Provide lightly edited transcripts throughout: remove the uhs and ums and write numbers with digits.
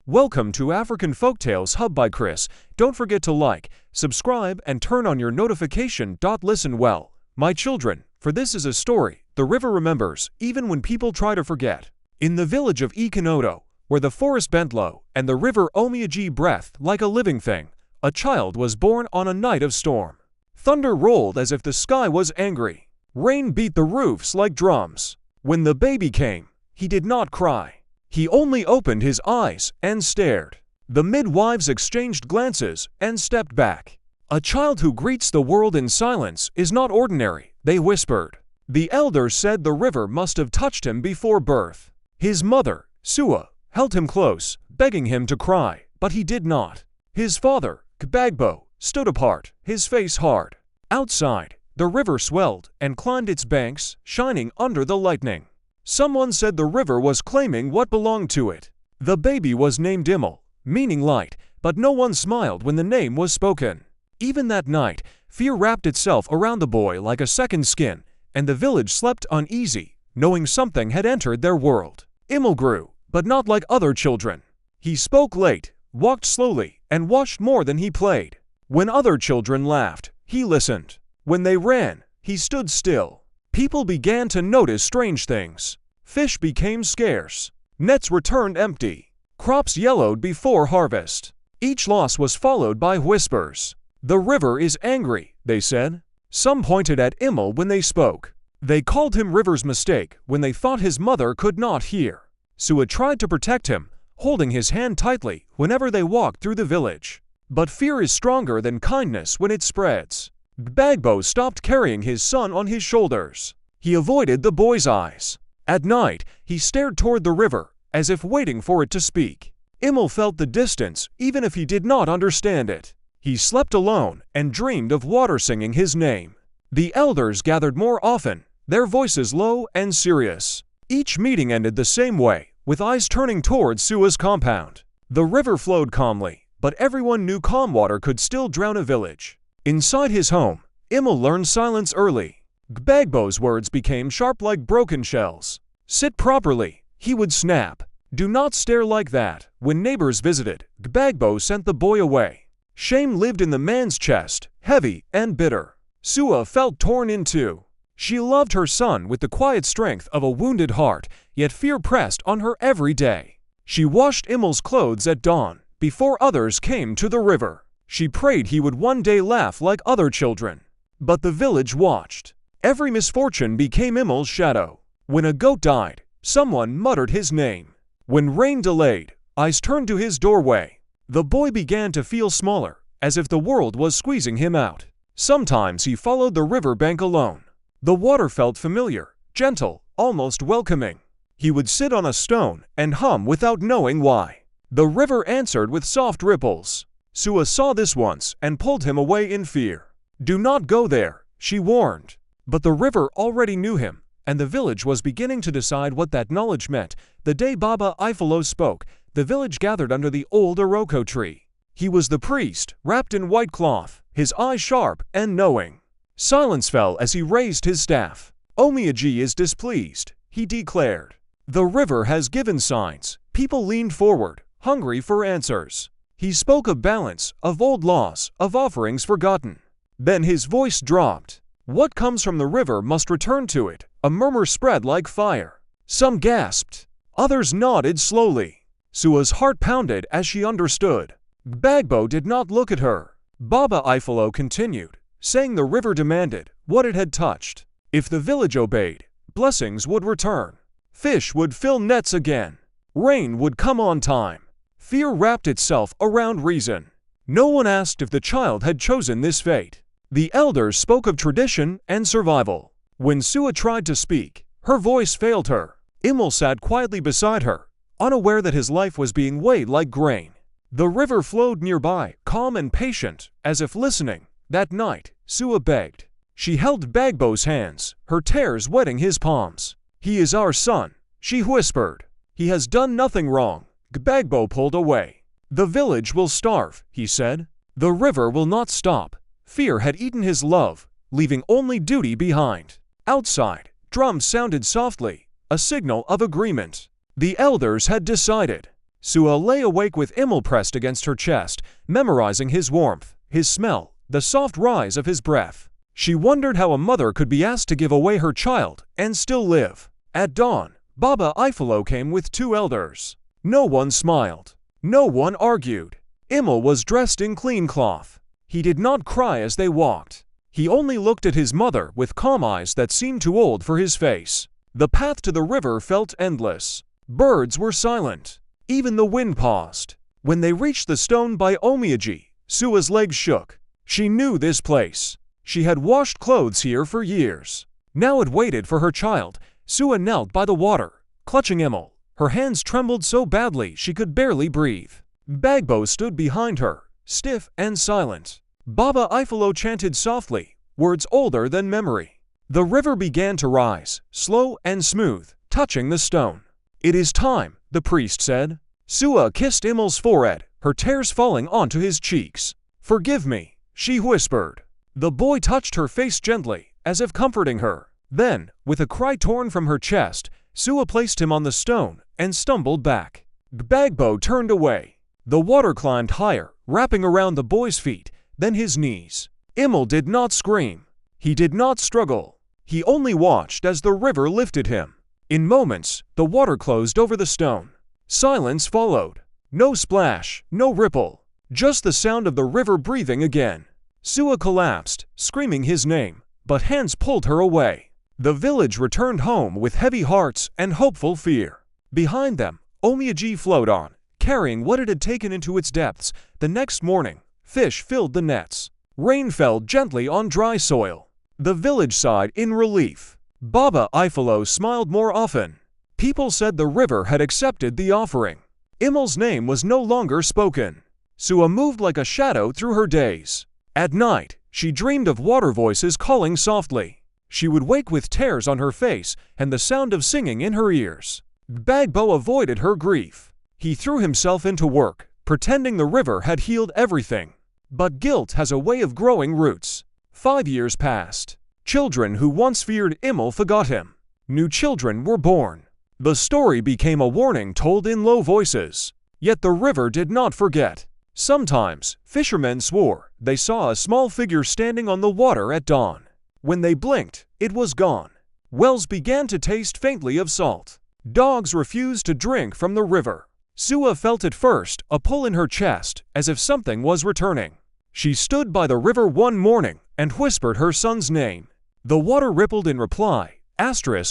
Welcome to African Folktales Hub by Chris. Don't forget to like, subscribe, and turn on your notification. Listen well, my children, for this is a story the river remembers even when people try to forget. In the village of Ikenodo, where the forest bent low and the river Omiaji breathed like a living thing, a child was born on a night of storm. Thunder rolled as if the sky was angry. Rain beat the roofs like drums. When the baby came, he did not cry. He only opened his eyes and stared. The midwives exchanged glances and stepped back. "A child who greets the world in silence is not ordinary," they whispered. The elders said the river must have touched him before birth. His mother, Sua, held him close, begging him to cry, but he did not. His father, Gbagbo, stood apart, his face hard. Outside, the river swelled and climbed its banks, shining under the lightning. Someone said the river was claiming what belonged to it. The baby was named Immel, meaning light, but no one smiled when the name was spoken. Even that night, fear wrapped itself around the boy like a second skin, and the village slept uneasy, knowing something had entered their world. Immel grew, but not like other children. He spoke late, walked slowly, and watched more than he played. When other children laughed, he listened. When they ran, he stood still. People began to notice strange things. Fish became scarce. Nets returned empty. Crops yellowed before harvest. Each loss was followed by whispers. "The river is angry," they said. Some pointed at Immel when they spoke. They called him River's mistake when they thought his mother could not hear. Sua tried to protect him, holding his hand tightly whenever they walked through the village. But fear is stronger than kindness when it spreads. Gbagbo stopped carrying his son on his shoulders. He avoided the boy's eyes. At night, he stared toward the river, as if waiting for it to speak. Immel felt the distance, even if he did not understand it. He slept alone and dreamed of water singing his name. The elders gathered more often, their voices low and serious. Each meeting ended the same way, with eyes turning toward Sua's compound. The river flowed calmly, but everyone knew calm water could still drown a village. Inside his home, Immel learned silence early. Gbagbo's words became sharp like broken shells. "Sit properly," he would snap. "Do not stare like that." When neighbors visited, Gbagbo sent the boy away. Shame lived in the man's chest, heavy and bitter. Sua felt torn in two. She loved her son with the quiet strength of a wounded heart, yet fear pressed on her every day. She washed Immel's clothes at dawn, before others came to the river. She prayed he would one day laugh like other children. But the village watched. Every misfortune became Immel's shadow. When a goat died, someone muttered his name. When rain delayed, eyes turned to his doorway. The boy began to feel smaller, as if the world was squeezing him out. Sometimes he followed the river bank alone. The water felt familiar, gentle, almost welcoming. He would sit on a stone and hum without knowing why. The river answered with soft ripples. Sua saw this once and pulled him away in fear. "Do not go there," she warned. But the river already knew him, and the village was beginning to decide what that knowledge meant. The day Baba Ifalo spoke, the village gathered under the old Iroko tree. He was the priest, wrapped in white cloth, his eyes sharp and knowing. Silence fell as he raised his staff. "Omiaji is displeased," he declared. "The river has given signs." People leaned forward, hungry for answers. He spoke of balance, of old laws, of offerings forgotten. Then his voice dropped. "What comes from the river must return to it." A murmur spread like fire. Some gasped. Others nodded slowly. Sua's heart pounded as she understood. Gbagbo did not look at her. Baba Ifalo continued, saying the river demanded what it had touched. If the village obeyed, blessings would return. Fish would fill nets again. Rain would come on time. Fear wrapped itself around reason. No one asked if the child had chosen this fate. The elders spoke of tradition and survival. When Sua tried to speak, her voice failed her. Immel sat quietly beside her, unaware that his life was being weighed like grain. The river flowed nearby, calm and patient, as if listening. That night, Sua begged. She held Gbagbo's hands, her tears wetting his palms. "He is our son," she whispered. "He has done nothing wrong." Gbagbo pulled away. "The village will starve," he said. "The river will not stop." Fear had eaten his love, leaving only duty behind. Outside, drums sounded softly, a signal of agreement. The elders had decided. Sua lay awake with Immel pressed against her chest, memorizing his warmth, his smell, the soft rise of his breath. She wondered how a mother could be asked to give away her child and still live. At dawn, Baba Ifalo came with 2 elders. No one smiled. No one argued. Immel was dressed in clean cloth. He did not cry as they walked. He only looked at his mother with calm eyes that seemed too old for his face. The path to the river felt endless. Birds were silent. Even the wind paused. When they reached the stone by Omiyaji, Sua's legs shook. She knew this place. She had washed clothes here for years. Now it waited for her child. Sua knelt by the water, clutching Immel. Her hands trembled so badly she could barely breathe. Bagbo stood behind her, stiff and silent. Baba Ifalo chanted softly, words older than memory. The river began to rise, slow and smooth, touching the stone. "It is time," the priest said. Sua kissed Immel's forehead, her tears falling onto his cheeks. "Forgive me," she whispered. The boy touched her face gently, as if comforting her. Then, with a cry torn from her chest, Sua placed him on the stone and stumbled back. Gbagbo turned away. The water climbed higher, wrapping around the boy's feet, then his knees. Immel did not scream. He did not struggle. He only watched as the river lifted him. In moments, the water closed over the stone. Silence followed. No splash, no ripple. Just the sound of the river breathing again. Sua collapsed, screaming his name, but hands pulled her away. The village returned home with heavy hearts and hopeful fear. Behind them, Omiyaji flowed on, carrying what it had taken into its depths. The next morning, fish filled the nets. Rain fell gently on dry soil. The village sighed in relief. Baba Ifalo smiled more often. People said the river had accepted the offering. Immel's name was no longer spoken. Sua moved like a shadow through her days. At night, she dreamed of water voices calling softly. She would wake with tears on her face and the sound of singing in her ears. Gbagbo avoided her grief. He threw himself into work, pretending the river had healed everything. But guilt has a way of growing roots. 5 years passed. Children who once feared Immel forgot him. New children were born. The story became a warning told in low voices. Yet the river did not forget. Sometimes, fishermen swore they saw a small figure standing on the water at dawn. When they blinked, it was gone. Wells began to taste faintly of salt. Dogs refused to drink from the river. Sua felt at first a pull in her chest, as if something was returning. She stood by the river one morning and whispered her son's name. The water rippled in reply.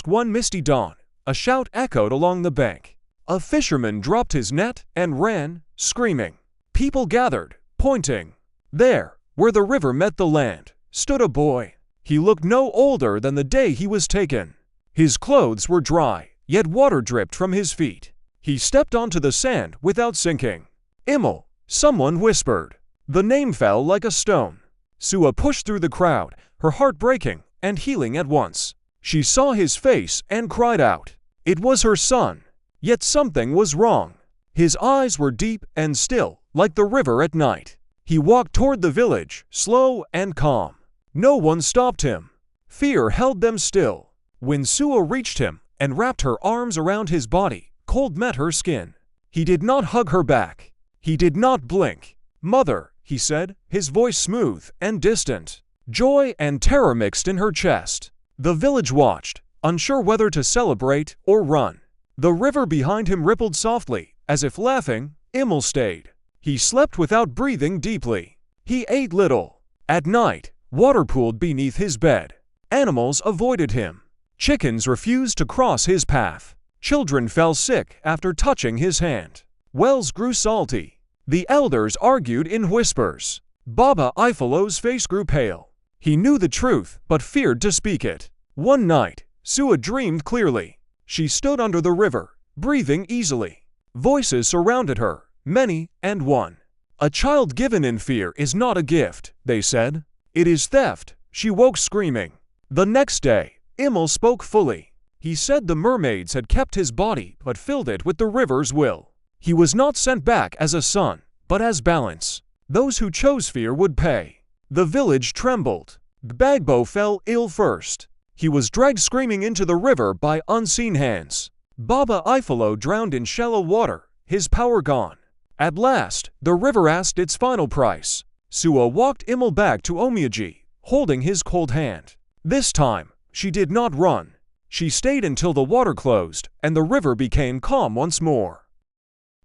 One misty dawn. A shout echoed along the bank. A fisherman dropped his net and ran, screaming. People gathered, pointing. There, where the river met the land, stood a boy. He looked no older than the day he was taken. His clothes were dry, yet water dripped from his feet. He stepped onto the sand without sinking. "Immel," someone whispered. The name fell like a stone. Sua pushed through the crowd, her heart breaking and healing at once. She saw his face and cried out. It was her son. Yet something was wrong. His eyes were deep and still, like the river at night. He walked toward the village, slow and calm. No one stopped him. Fear held them still. When Sua reached him and wrapped her arms around his body, cold met her skin. He did not hug her back. He did not blink. "Mother," he said, his voice smooth and distant. Joy and terror mixed in her chest. The village watched, unsure whether to celebrate or run. The river behind him rippled softly, as if laughing. Immel stayed. He slept without breathing deeply. He ate little. At night, water pooled beneath his bed. Animals avoided him. Chickens refused to cross his path. Children fell sick after touching his hand. Wells grew salty. The elders argued in whispers. Baba Ifalo's face grew pale. He knew the truth, but feared to speak it. One night, Sua dreamed clearly. She stood under the river, breathing easily. Voices surrounded her, many and one. "A child given in fear is not a gift," they said. "It is theft." She woke screaming. The next day, Immel spoke fully. He said the mermaids had kept his body but filled it with the river's will. He was not sent back as a son, but as balance. Those who chose fear would pay. The village trembled. Gbagbo fell ill first. He was dragged screaming into the river by unseen hands. Baba Ifalo drowned in shallow water, his power gone. At last, the river asked its final price. Sua walked Imel back to Omiyaji, holding his cold hand. This time, she did not run. She stayed until the water closed and the river became calm once more.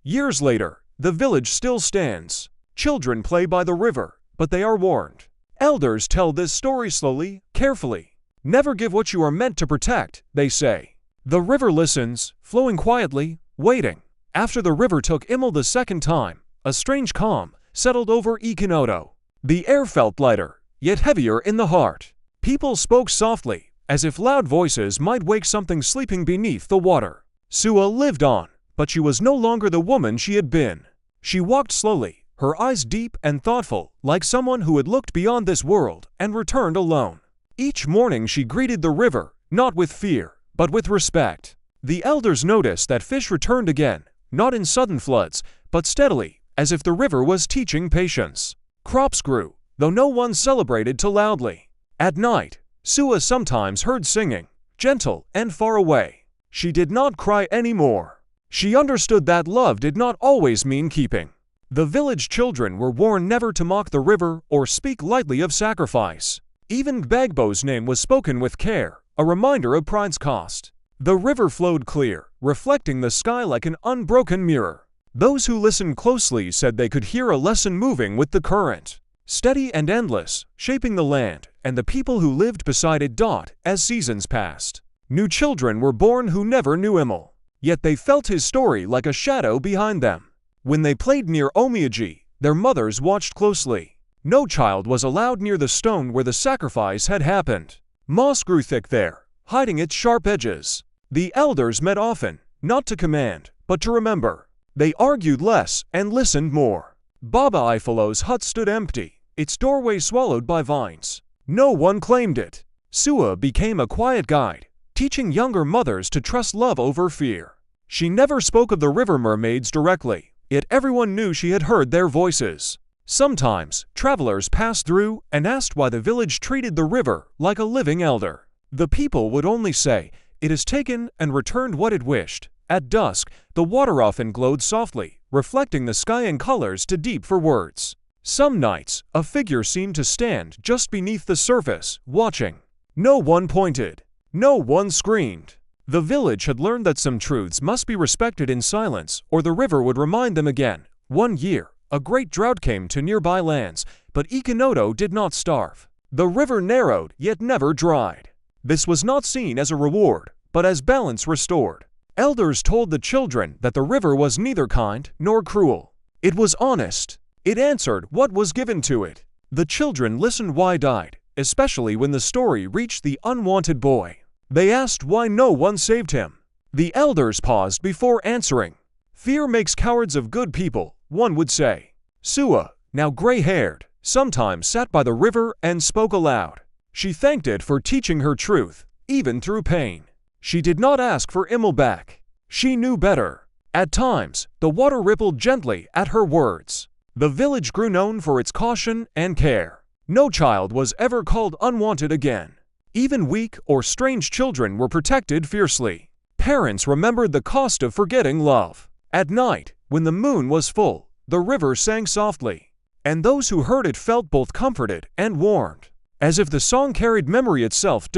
Years later, the village still stands. Children play by the river, but they are warned. Elders tell this story slowly, carefully. Never give what you are meant to protect, they say. The river listens, flowing quietly, waiting. After the river took Imel the second time, a strange calm settled over Ikenoto. The air felt lighter, yet heavier in the heart. People spoke softly, as if loud voices might wake something sleeping beneath the water. Sua lived on, but she was no longer the woman she had been. She walked slowly, her eyes deep and thoughtful, like someone who had looked beyond this world and returned alone. Each morning she greeted the river, not with fear, but with respect. The elders noticed that fish returned again, not in sudden floods, but steadily, as if the river was teaching patience. Crops grew, though no one celebrated too loudly. At night, Sua sometimes heard singing, gentle and far away. She did not cry anymore. She understood that love did not always mean keeping. The village children were warned never to mock the river or speak lightly of sacrifice. Even Gbagbo's name was spoken with care, a reminder of pride's cost. The river flowed clear, reflecting the sky like an unbroken mirror. Those who listened closely said they could hear a lesson moving with the current. Steady and endless, shaping the land, and the people who lived beside it. As seasons passed, new children were born who never knew Imel. Yet they felt his story like a shadow behind them. When they played near Omiyaji, their mothers watched closely. No child was allowed near the stone where the sacrifice had happened. Moss grew thick there, hiding its sharp edges. The elders met often, not to command, but to remember. They argued less and listened more. Baba Ifalo's hut stood empty, its doorway swallowed by vines. No one claimed it. Sua became a quiet guide, teaching younger mothers to trust love over fear. She never spoke of the river mermaids directly, yet everyone knew she had heard their voices. Sometimes, travelers passed through and asked why the village treated the river like a living elder. The people would only say, "It has taken and returned what it wished." At dusk, the water often glowed softly, reflecting the sky in colors too deep for words. Some nights, a figure seemed to stand just beneath the surface, watching. No one pointed. No one screamed. The village had learned that some truths must be respected in silence, or the river would remind them again. One year, a great drought came to nearby lands, but Ikenoto did not starve. The river narrowed, yet never dried. This was not seen as a reward, but as balance restored. Elders told the children that the river was neither kind nor cruel. It was honest. It answered what was given to it. The children listened wide-eyed, especially when the story reached the unwanted boy. They asked why no one saved him. The elders paused before answering. "Fear makes cowards of good people," one would say. Sua, now gray-haired, sometimes sat by the river and spoke aloud. She thanked it for teaching her truth, even through pain. She did not ask for Imel back. She knew better. At times, the water rippled gently at her words. The village grew known for its caution and care. No child was ever called unwanted again. Even weak or strange children were protected fiercely. Parents remembered the cost of forgetting love. At night, when the moon was full, the river sang softly, and those who heard it felt both comforted and warned, as if the song carried memory itself.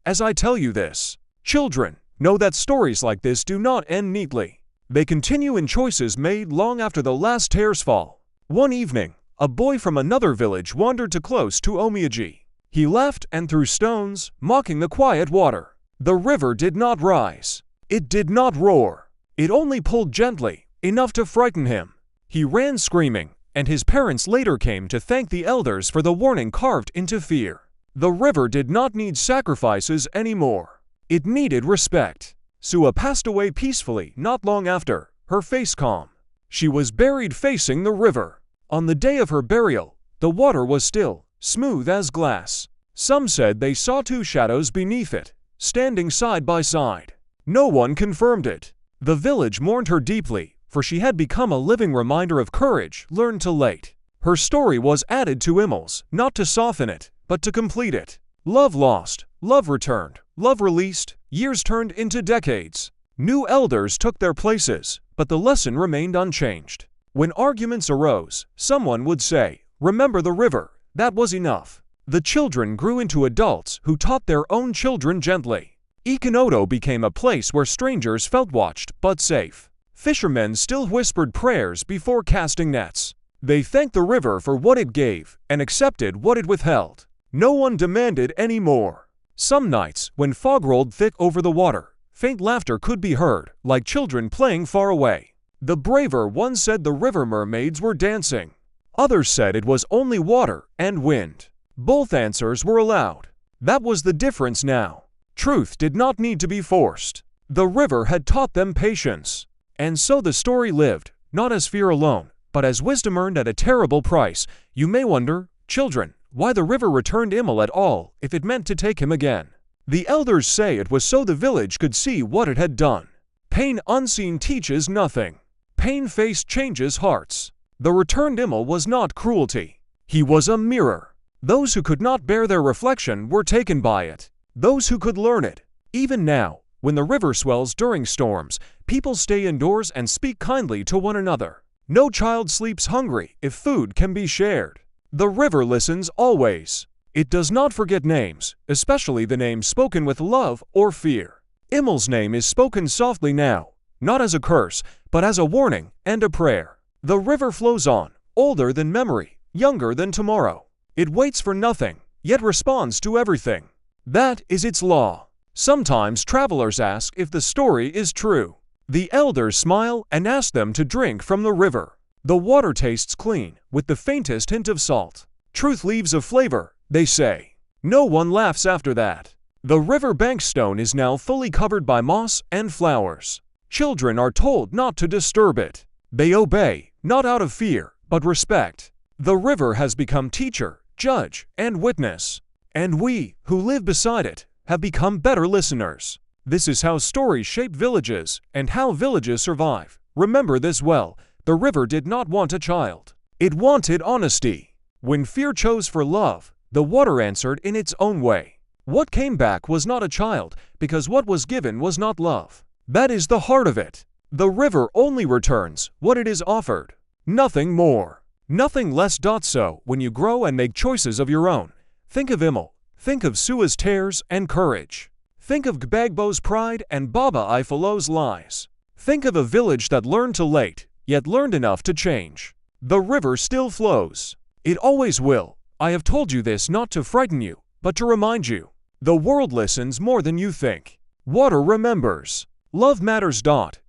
As I tell you this, children, know that stories like this do not end neatly. They continue in choices made long after the last tears fall. One evening, a boy from another village wandered too close to Omiyaji. He laughed and threw stones, mocking the quiet water. The river did not rise. It did not roar. It only pulled gently, enough to frighten him. He ran screaming, and his parents later came to thank the elders for the warning carved into fear. The river did not need sacrifices anymore. It needed respect. Sua passed away peacefully not long after, her face calm. She was buried facing the river. On the day of her burial, the water was still, smooth as glass. Some said they saw two shadows beneath it, standing side by side. No one confirmed it. The village mourned her deeply, for she had become a living reminder of courage learned too late. Her story was added to Imel's, not to soften it, but to complete it. Love lost, love returned, love released, years turned into decades. New elders took their places, but the lesson remained unchanged. When arguments arose, someone would say, "Remember the river." That was enough. The children grew into adults who taught their own children gently. Ikenoto became a place where strangers felt watched but safe. Fishermen still whispered prayers before casting nets. They thanked the river for what it gave and accepted what it withheld. No one demanded any more. Some nights, when fog rolled thick over the water, faint laughter could be heard, like children playing far away. The braver ones said the river mermaids were dancing. Others said it was only water and wind. Both answers were allowed. That was the difference now. Truth did not need to be forced. The river had taught them patience. And so the story lived, not as fear alone, but as wisdom earned at a terrible price. You may wonder, children, why the river returned Immel at all if it meant to take him again. The elders say it was so the village could see what it had done. Pain unseen teaches nothing. Pain faced changes hearts. The returned Immel was not cruelty. He was a mirror. Those who could not bear their reflection were taken by it. Those who could learn it. Even now, when the river swells during storms, people stay indoors and speak kindly to one another. No child sleeps hungry if food can be shared. The river listens always. It does not forget names, especially the names spoken with love or fear. Immel's name is spoken softly now, not as a curse, but as a warning and a prayer. The river flows on, older than memory, younger than tomorrow. It waits for nothing, yet responds to everything. That is its law. Sometimes travelers ask if the story is true. The elders smile and ask them to drink from the river. The water tastes clean, with the faintest hint of salt. Truth leaves a flavor, they say. No one laughs after that. The riverbank stone is now fully covered by moss and flowers. Children are told not to disturb it. They obey, not out of fear, but respect. The river has become teacher, judge, and witness. And we, who live beside it, have become better listeners. This is how stories shape villages, and how villages survive. Remember this well, the river did not want a child. It wanted honesty. When fear chose for love, the water answered in its own way. What came back was not a child, because what was given was not love. That is the heart of it. The river only returns what it is offered. Nothing more. Nothing less. So, when you grow and make choices of your own, think of Immel. Think of Sua's tears and courage. Think of Gbagbo's pride and Baba Ifalo's lies. Think of a village that learned too late, yet learned enough to change. The river still flows. It always will. I have told you this not to frighten you, but to remind you. The world listens more than you think. Water remembers. Love matters.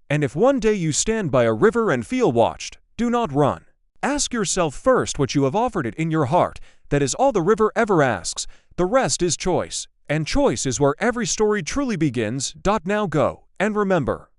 And if one day you stand by a river and feel watched, do not run. Ask yourself first what you have offered it in your heart. That is all the river ever asks. The rest is choice. And choice is where every story truly begins. Now go, and remember.